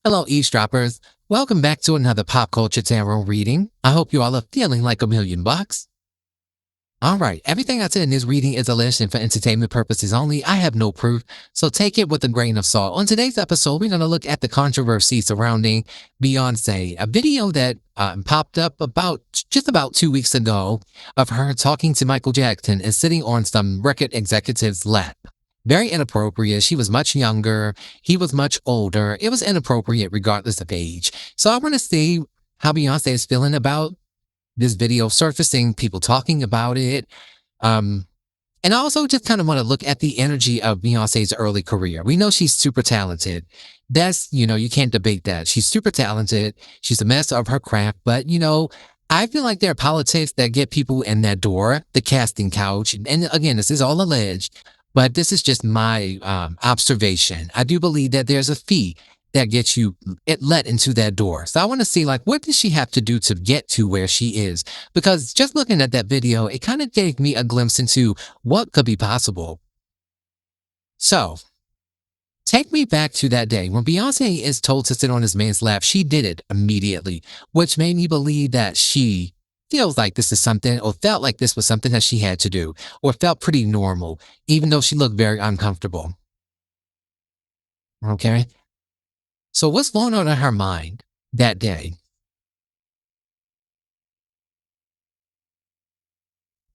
Hello, eavesdroppers. Welcome back to another pop culture tarot reading. I hope you all are feeling like $1,000,000. All right, everything I said in this reading is alleged and for entertainment purposes only. I have no proof, so take it with a grain of salt. On today's episode, we're going to look at the controversy surrounding Beyonce, a video that popped up just about 2 weeks ago of her talking to Michael Jackson and sitting on some record executive's lap. Very inappropriate. She was much younger. He was much older. It was inappropriate regardless of age. So I want to see how Beyonce is feeling about this video surfacing, people talking about it. And I also just kind of want to look at the energy of Beyonce's early career. We know she's super talented. You can't debate that. She's super talented. She's a master of her craft. But, I feel like there are politics that get people in that door, the casting couch. And again, this is all alleged. But this is just my observation. I do believe that there's a fee that gets you let into that door. So I want to see, what does she have to do to get to where she is? Because just looking at that video, it kind of gave me a glimpse into what could be possible. So take me back to that day when Beyonce is told to sit on this man's lap. She did it immediately, which made me believe that she feels like this is something, or felt like this was something that she had to do, or felt pretty normal, even though she looked very uncomfortable. Okay? So what's going on in her mind that day?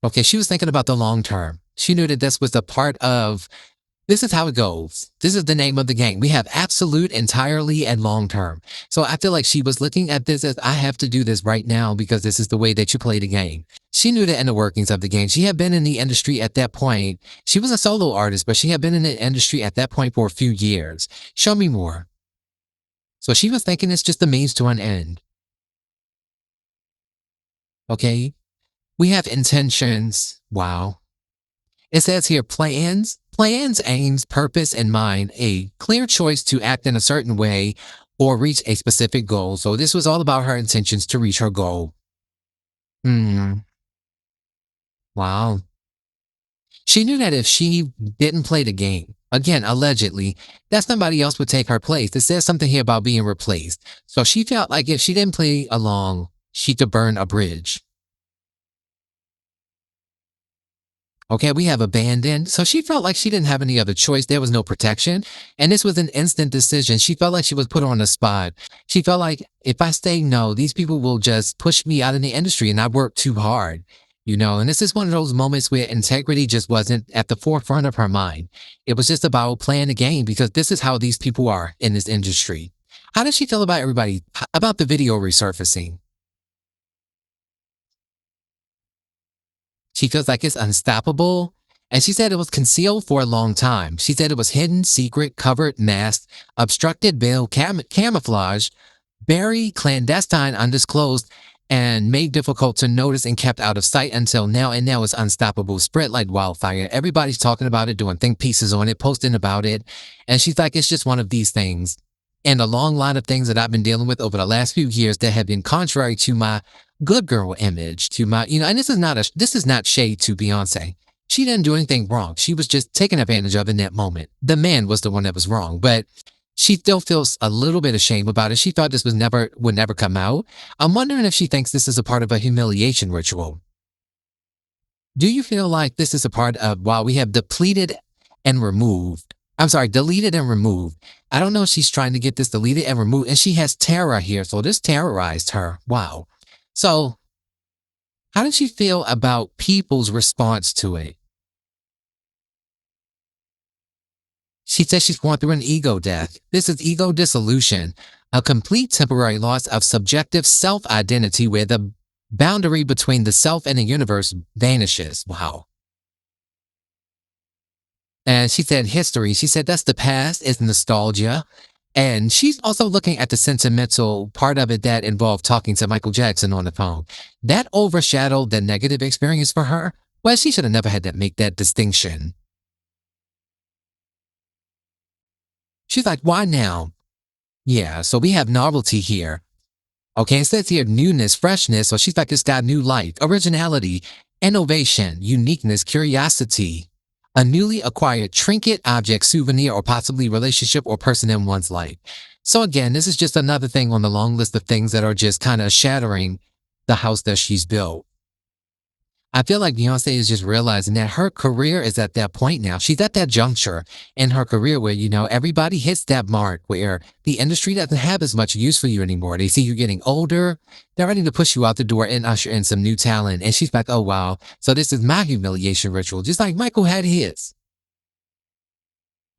Okay, she was thinking about the long term. She knew that this was a part of, this is how it goes. This is the name of the game. We have absolute, entirely, and long term. So I feel like she was looking at this as, I have to do this right now because this is the way that you play the game. She knew the inner workings of the game. She had been in the industry at that point. She was a solo artist, but she had been in the industry at that point for a few years. Show me more. So she was thinking it's just a means to an end. Okay? We have intentions. Wow. It says here, plans, aims, purpose, and mind, a clear choice to act in a certain way or reach a specific goal. So this was all about her intentions to reach her goal. Wow. She knew that if she didn't play the game, again, allegedly, that somebody else would take her place. It says something here about being replaced. So she felt like if she didn't play along, she could burn a bridge. Okay, we have abandoned. So she felt like she didn't have any other choice. There was no protection. And this was an instant decision. She felt like she was put on the spot. She felt like if I say no, these people will just push me out of the industry and I worked too hard. And this is one of those moments where integrity just wasn't at the forefront of her mind. It was just about playing the game because this is how these people are in this industry. How does she feel about about the video resurfacing? She feels like it's unstoppable. And she said it was concealed for a long time. She said it was hidden, secret, covered, masked, obstructed, veiled, camouflage, buried, clandestine, undisclosed, and made difficult to notice and kept out of sight until now. And now it's unstoppable, spread like wildfire. Everybody's talking about it, doing think pieces on it, posting about it. And she's like, it's just one of these things. And a long line of things that I've been dealing with over the last few years that have been contrary to my good girl image, to my, and this is not shade to Beyonce. She didn't do anything wrong. She was just taken advantage of in that moment. The man was the one that was wrong, but she still feels a little bit ashamed about it. She thought this would never come out. I'm wondering if she thinks this is a part of a humiliation ritual. Do you feel like this is a part of, while we have deleted and removed? I don't know if she's trying to get this deleted and removed, and she has terror here, so this terrorized her. Wow. So, how does she feel about people's response to it? She says she's going through an ego death. This is ego dissolution, a complete temporary loss of subjective self-identity where the boundary between the self and the universe vanishes. Wow. And she said history. She said that's the past, is nostalgia. And she's also looking at the sentimental part of it that involved talking to Michael Jackson on the phone. That overshadowed the negative experience for her. Well, she should have never had to make that distinction. She's like, why now? Yeah, so we have novelty here. Okay, it says here newness, freshness. So she's like, it's got new life, originality, innovation, uniqueness, curiosity. A newly acquired trinket, object, souvenir, or possibly relationship or person in one's life. So again, this is just another thing on the long list of things that are just kind of shattering the house that she's built. I feel like Beyonce is just realizing that her career is at that point now. She's at that juncture in her career where, everybody hits that mark where the industry doesn't have as much use for you anymore. They see you getting older. They're ready to push you out the door and usher in some new talent. And she's like, oh, wow. So this is my humiliation ritual, just like Michael had his.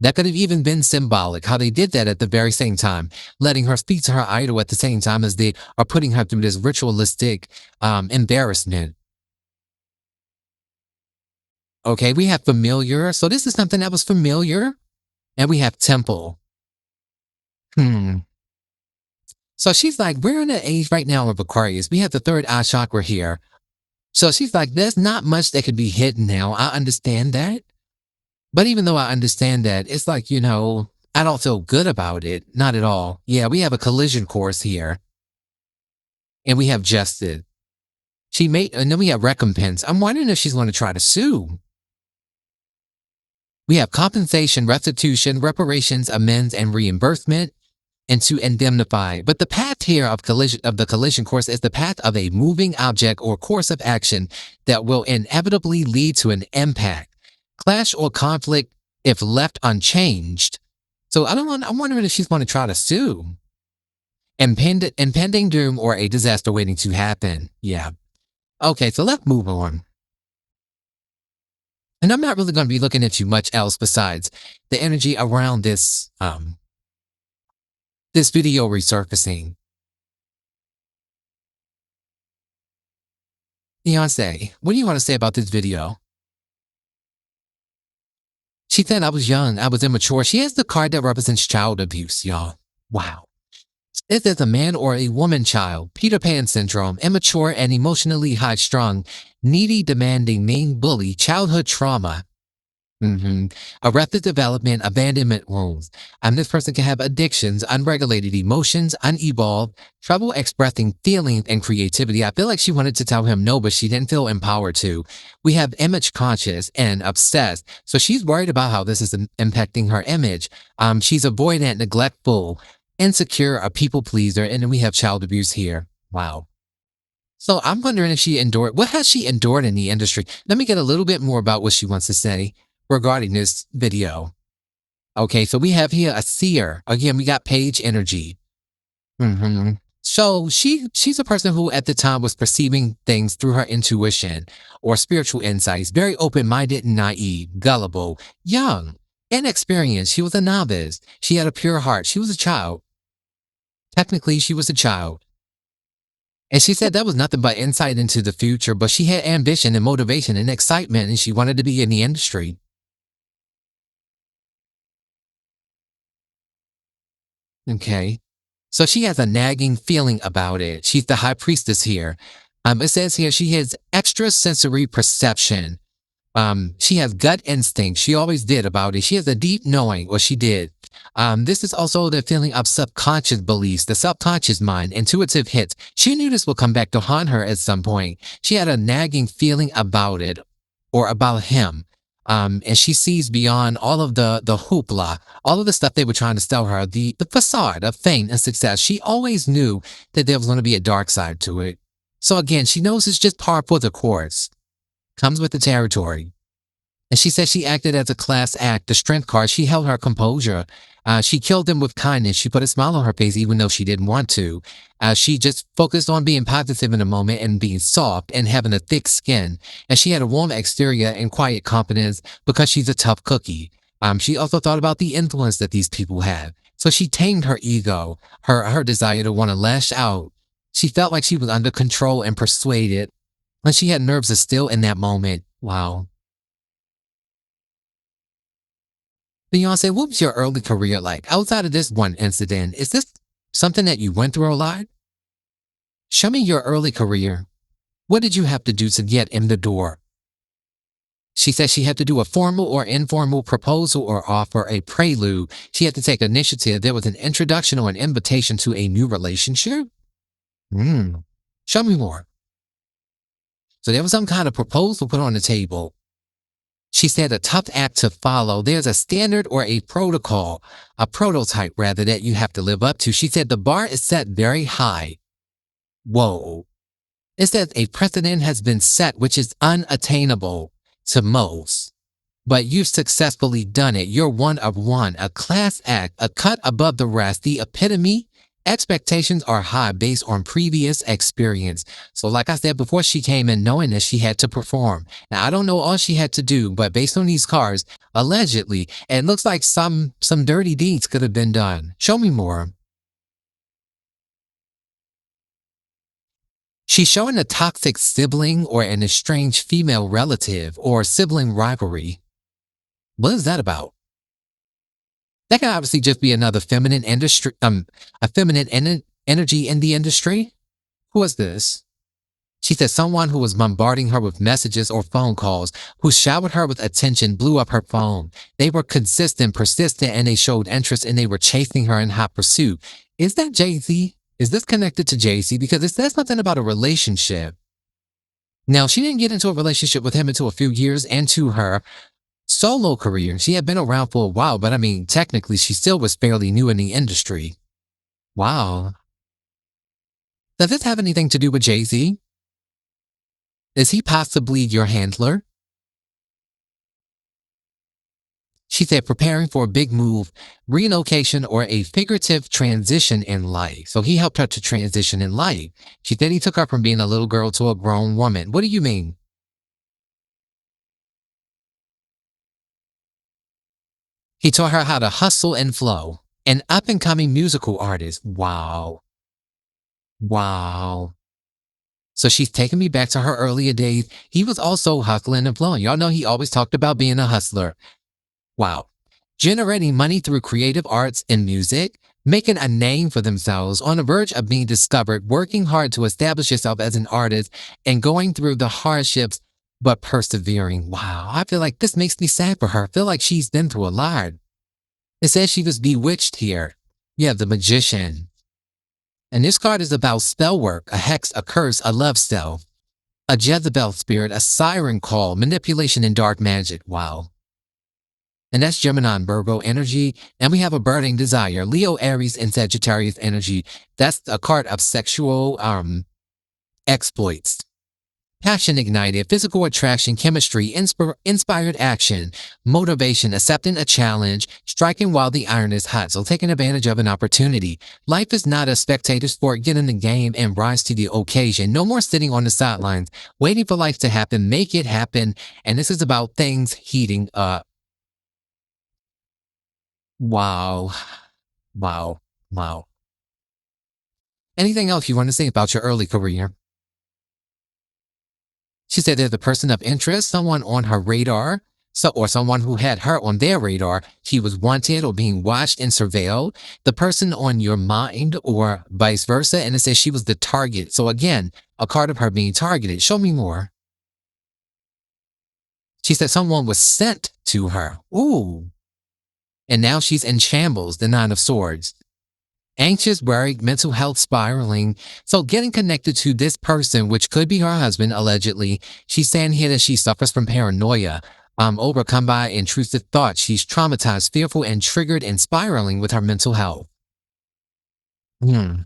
That could have even been symbolic, how they did that at the very same time, letting her speak to her idol at the same time as they are putting her through this ritualistic embarrassment. Okay, we have familiar. So this is something that was familiar. And we have temple. Hmm. So she's like, we're in an age right now of Aquarius. We have the third eye chakra here. So she's like, there's not much that could be hidden now. I understand that. But even though I understand that, it's like, I don't feel good about it. Not at all. Yeah, we have a collision course here. And we have justice. And then we have recompense. I'm wondering if she's going to try to sue. We have compensation, restitution, reparations, amends, and reimbursement, and to indemnify. But the path here of the collision course is the path of a moving object or course of action that will inevitably lead to an impact, clash, or conflict if left unchanged. So I'm wondering if she's going to try to sue. Impending doom or a disaster waiting to happen. Yeah. Okay, so let's move on. And I'm not really going to be looking into much else besides the energy around this video resurfacing. Beyonce, what do you want to say about this video? She said I was young, I was immature. She has the card that represents child abuse, y'all. Wow. If there's a man or a woman child, Peter Pan syndrome, immature and emotionally high-strung, needy, demanding, mean bully, childhood trauma, arrested development, abandonment wounds. This person can have addictions, unregulated emotions, unevolved, trouble expressing feelings and creativity. I feel like she wanted to tell him no, but she didn't feel empowered to. We have image conscious and obsessed. So she's worried about how this is impacting her image. She's avoidant, neglectful, insecure, a people pleaser, and then we have child abuse here. Wow. So I'm wondering if what has she endured in the industry? Let me get a little bit more about what she wants to say regarding this video. Okay, so we have here a seer. Again, we got page energy. So she's a person who at the time was perceiving things through her intuition or spiritual insights, very open-minded and naive, gullible, young, inexperienced. She was a novice. She had a pure heart. She was a child. Technically, she was a child. And she said that was nothing but insight into the future, but she had ambition and motivation and excitement, and she wanted to be in the industry. Okay. So she has a nagging feeling about it. She's the high priestess here. It says here she has extrasensory perception. She has gut instinct. She always did about it. She has a deep knowing, or she did. This is also the feeling of subconscious beliefs, the subconscious mind, intuitive hits. She knew this would come back to haunt her at some point. She had a nagging feeling about it or about him. And she sees beyond all of the hoopla, all of the stuff they were trying to sell her, the facade of fame and success. She always knew that there was going to be a dark side to it. So again, she knows it's just par for the course. Comes with the territory. And she said she acted as a class act, the strength card. She held her composure. She killed them with kindness. She put a smile on her face even though she didn't want to. She just focused on being positive in the moment and being soft and having a thick skin. And she had a warm exterior and quiet confidence because she's a tough cookie. She also thought about the influence that these people have. So she tamed her ego, her desire to want to lash out. She felt like she was under control and persuaded. And she had nerves of steel in that moment. Wow. Beyonce, what was your early career like? Outside of this one incident, is this something that you went through a lot? Show me your early career. What did you have to do to get in the door? She said she had to do a formal or informal proposal or offer, a prelude. She had to take initiative. There was an introduction or an invitation to a new relationship? Show me more. So there was some kind of proposal put on the table. She said a tough act to follow. There's a standard or a protocol, a prototype rather, that you have to live up to. She said the bar is set very high. Whoa. It says a precedent has been set which is unattainable to most. But you've successfully done it. You're one of one, a class act, a cut above the rest, the epitome. Expectations are high based on previous experience. So like I said before, she came in knowing that she had to perform. Now, I don't know all she had to do, but based on these cards, allegedly, it looks like some dirty deeds could have been done. Show me more. She's showing a toxic sibling or an estranged female relative or sibling rivalry. What is that about? That can obviously just be another feminine industry, a feminine energy in the industry. Who is this? She said someone who was bombarding her with messages or phone calls, who showered her with attention, blew up her phone. They were consistent, persistent, and they showed interest, and they were chasing her in hot pursuit. Is that Jay-Z? Is this connected to Jay-Z? Because it says nothing about a relationship. Now, she didn't get into a relationship with him until a few years into her solo career. She had been around for a while, but I mean, technically, she still was fairly new in the industry. Wow. Does this have anything to do with Jay-Z? Is he possibly your handler? She said preparing for a big move, relocation, or a figurative transition in life. So he helped her to transition in life. She said he took her from being a little girl to a grown woman. What do you mean? He taught her how to hustle and flow. An up-and-coming musical artist. Wow. Wow. So she's taking me back to her earlier days. He was also hustling and flowing. Y'all know he always talked about being a hustler. Wow. Generating money through creative arts and music, making a name for themselves, on the verge of being discovered, working hard to establish yourself as an artist, and going through the hardships, but persevering. Wow. I feel like this makes me sad for her. I feel like she's been through a lot. It says she was bewitched here. Yeah, the magician. And this card is about spell work, a hex, a curse, a love spell, a Jezebel spirit, a siren call, manipulation, and dark magic. Wow. And that's Gemini and Virgo energy. And we have a burning desire, Leo, Aries, and Sagittarius energy. That's a card of sexual exploits. Passion ignited, physical attraction, chemistry, inspired action, motivation, accepting a challenge, striking while the iron is hot, so taking advantage of an opportunity. Life is not a spectator sport. Get in the game and rise to the occasion. No more sitting on the sidelines, waiting for life to happen. Make it happen. And this is about things heating up. Wow. Wow. Wow. Anything else you want to say about your early career? She said there's a person of interest, someone on her radar, or someone who had her on their radar. She was wanted or being watched and surveilled. The person on your mind or vice versa. And it says she was the target. So again, a card of her being targeted. Show me more. She said someone was sent to her. Ooh. And now she's in shambles, the Nine of Swords. Anxious, worried, mental health spiraling. So getting connected to this person, which could be her husband, allegedly. She's saying here that she suffers from paranoia, overcome by intrusive thoughts. She's traumatized, fearful, and triggered and spiraling with her mental health. And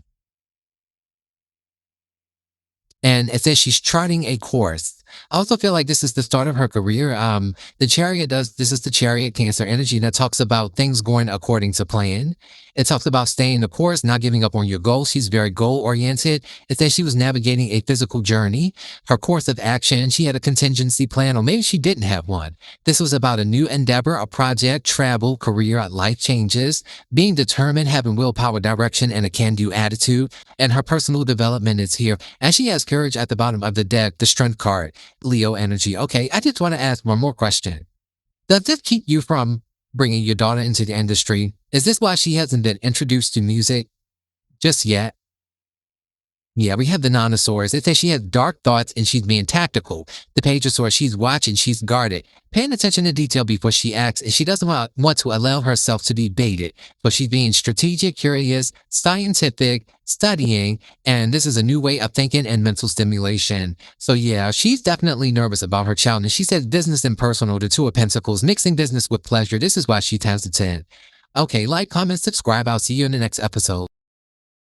it says she's charting a course. I also feel like this is the start of her career. The Chariot this is the Chariot Cancer energy that talks about things going according to plan. It talks about staying the course, not giving up on your goals. She's very goal-oriented. It says she was navigating a physical journey. Her course of action, she had a contingency plan, or maybe she didn't have one. This was about a new endeavor, a project, travel, career, life changes, being determined, having willpower, direction, and a can-do attitude. And her personal development is here. And she has courage at the bottom of the deck, the strength card, Leo energy. Okay, I just want to ask one more question. Does this keep you from bringing your daughter into the industry? Is this why she hasn't been introduced to music just yet? Yeah, we have the Nine of Swords. It says she has dark thoughts and she's being tactical. The Page of Swords, she's watching, she's guarded, paying attention to detail before she acts, and she doesn't want to allow herself to be baited. But she's being strategic, curious, scientific, studying, and this is a new way of thinking and mental stimulation. So yeah, she's definitely nervous about her child, and she says business and personal, the Two of Pentacles, mixing business with pleasure. This is why she has the 10. Okay, like, comment, subscribe. I'll see you in the next episode.